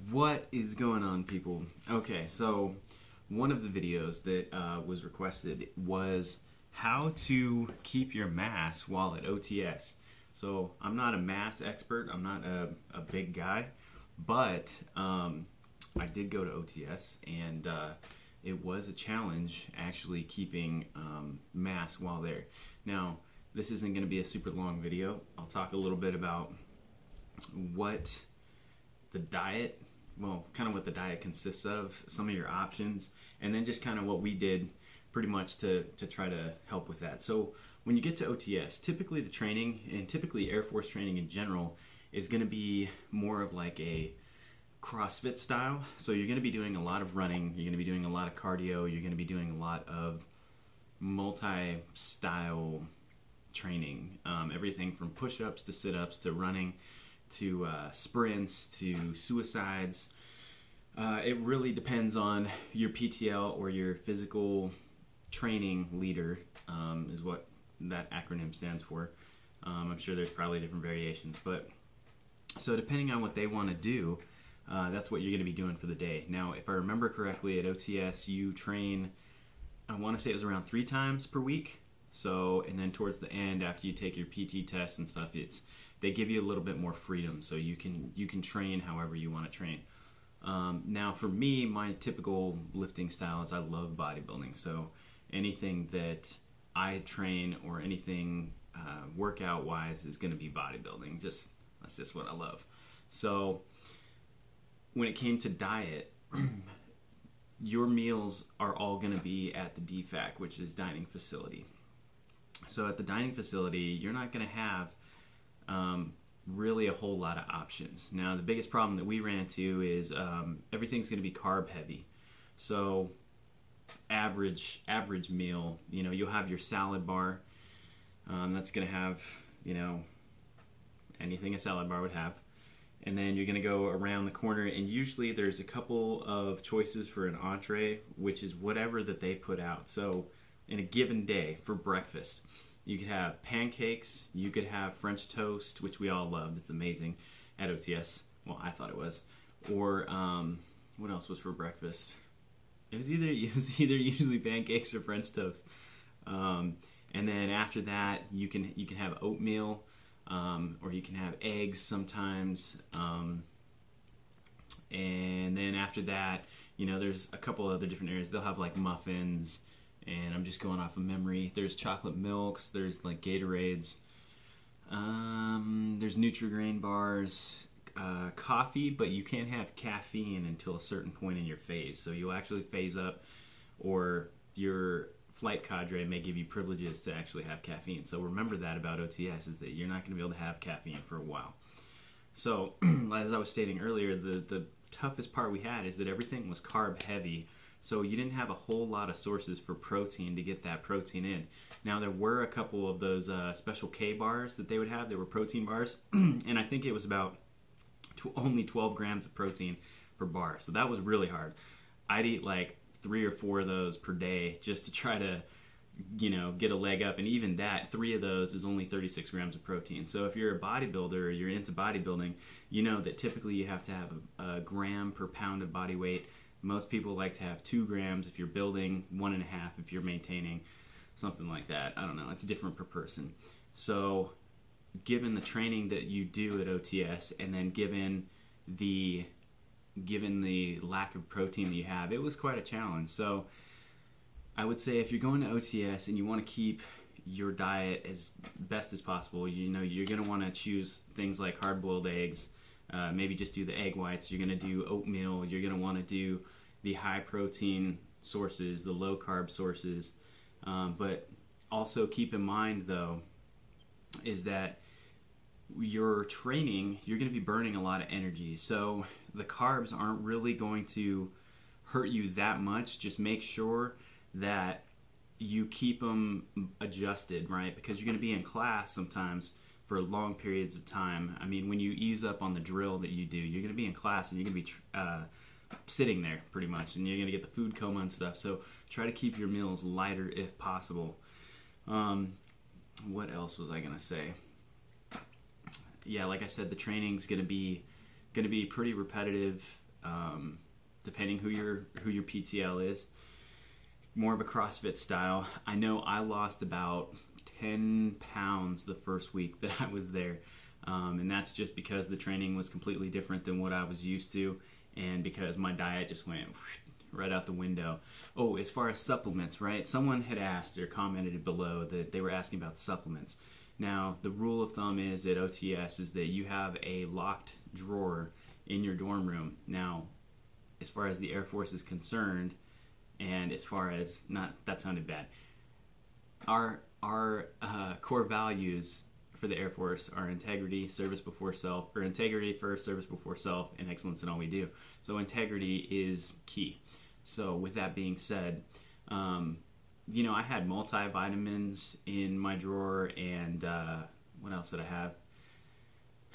What is going on, people? Okay, so one of the videos that was requested was how to keep your mass while at OTS. So I'm not a mass expert, I'm not a big guy, but I did go to OTS, and it was a challenge actually keeping mass while there. Now, this isn't going to be a super long video. I'll talk a little bit about what the diet, well, kind of what the diet consists of, some of your options, and then just kind of what we did pretty much to try to help with that. So when you get to OTS, typically the training, and typically Air Force training in general, is going to be more of like a CrossFit style. So you're going to be doing a lot of running, you're going to be doing a lot of cardio, you're going to be doing a lot of multi-style training, everything from push-ups to sit-ups to running to sprints to suicides. It really depends on your PTL or your physical training leader, is what that acronym stands for. I'm sure there's probably different variations, but so depending on what they want to do, that's what you're going to be doing for the day. Now, if I remember correctly, at OTS you train, I want to say it was around 3 times per week. So, and then towards the end, after you take your PT test and stuff, they give you a little bit more freedom, so you can train however you want to train. Now, for me, my typical lifting style is I love bodybuilding. So, anything that I train or anything workout-wise is going to be bodybuilding. That's just what I love. So, when it came to diet, your meals are all going to be at the DFAC, which is dining facility. So at the dining facility, you're not going to have really a whole lot of options. Now, the biggest problem that we ran into is everything's going to be carb heavy. So average meal, you'll have your salad bar. That's going to have, anything a salad bar would have. And then you're going to go around the corner, and usually there's a couple of choices for an entree, which is whatever that they put out. So in a given day for breakfast, you could have pancakes, you could have French toast, which we all loved. It's amazing at OTS. Well, I thought it was. Or what else was for breakfast? It was either usually pancakes or French toast. And then after that, you can have oatmeal, or you can have eggs sometimes. And then after that, there's a couple other different areas. They'll have like muffins, and I'm just going off of memory. There's chocolate milks, there's like Gatorades, there's Nutri-Grain bars, coffee, but you can't have caffeine until a certain point in your phase. So you'll actually phase up, or your flight cadre may give you privileges to actually have caffeine. So remember that about OTS, is that you're not going to be able to have caffeine for a while. So as I was stating earlier, the toughest part we had is that everything was carb heavy. So you didn't have a whole lot of sources for protein to get that protein in. Now, there were a couple of those special K bars that they would have. They were protein bars, and I think it was about only 12 grams of protein per bar. So that was really hard. I'd eat like 3 or 4 of those per day just to try to, get a leg up. And even that, 3 of those is only 36 grams of protein. So if you're a bodybuilder or you're into bodybuilding, you know that typically you have to have a gram per pound of body weight. Most people like to have 2 grams if you're building, 1.5 if you're maintaining, something like that. I don't know. It's different per person. So given the training that you do at OTS, and then given the lack of protein that you have, it was quite a challenge. So I would say if you're going to OTS and you want to keep your diet as best as possible, you're going to want to choose things like hard-boiled eggs. Maybe just do the egg whites. You're going to do oatmeal. You're going to want to do the high-protein sources, the low-carb sources. But also keep in mind, though, is that your training, you're going to be burning a lot of energy. So the carbs aren't really going to hurt you that much. Just make sure that you keep them adjusted, right? Because you're going to be in class sometimes for long periods of time. I mean, when you ease up on the drill that you do, you're going to be in class and you're going to be sitting there pretty much, and you're going to get the food coma and stuff. So try to keep your meals lighter if possible. What else was I going to say? Yeah, like I said, the training's going to be pretty repetitive. depending who your PTL is. More of a CrossFit style. I know I lost about 10 pounds the first week that I was there, and that's just because the training was completely different than what I was used to, and because my diet just went right out the window. Oh, as far as supplements, right? Someone had asked or commented below that they were asking about supplements. Now, the rule of thumb is at OTS is that you have a locked drawer in your dorm room. Now, as far as the Air Force is concerned, and as far as, that sounded bad. Our core values for the Air Force are integrity, service before self, or integrity first, service before self, and excellence in all we do. So integrity is key. So with that being said, you know, I had multivitamins in my drawer, and what else did I have?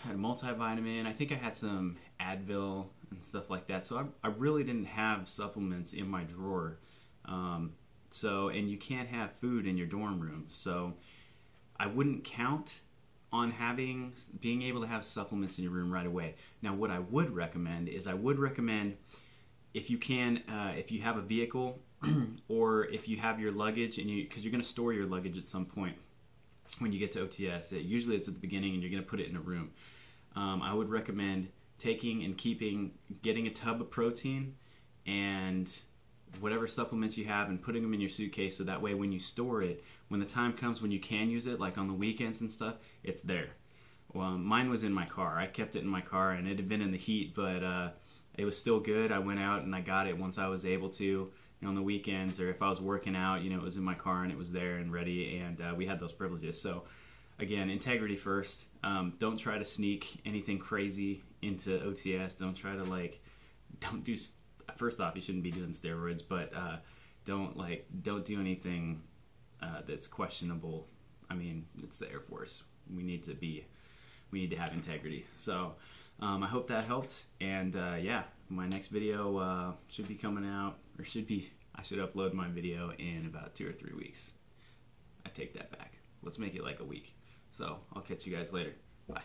I had a multivitamin. I think I had some Advil and stuff like that. So I really didn't have supplements in my drawer. And you can't have food in your dorm room. So I wouldn't count on being able to have supplements in your room right away. Now, what I would recommend is if you can, if you have a vehicle or if you have your luggage, because you're going to store your luggage at some point when you get to OTS. Usually it's at the beginning and you're going to put it in a room. I would recommend taking and getting a tub of protein and whatever supplements you have and putting them in your suitcase, so that way when you store it, when the time comes when you can use it, like on the weekends and stuff, it's there. Well, mine was in my car. I kept it in my car, and it had been in the heat, but it was still good. I went out and I got it once I was able to. You know, on the weekends, or if I was working out, you know, it was in my car and it was there and ready, and we had those privileges. So again, integrity first. Don't try to sneak anything crazy into OTS. Don't try to first off, you shouldn't be doing steroids, but don't do anything that's questionable. I mean, it's the Air Force. We need to have integrity. So I hope that helped, and yeah, my next video should be coming out, or I should upload my video in about 2 or 3 weeks. I take that back. Let's make it like a week. So I'll catch you guys later. Bye.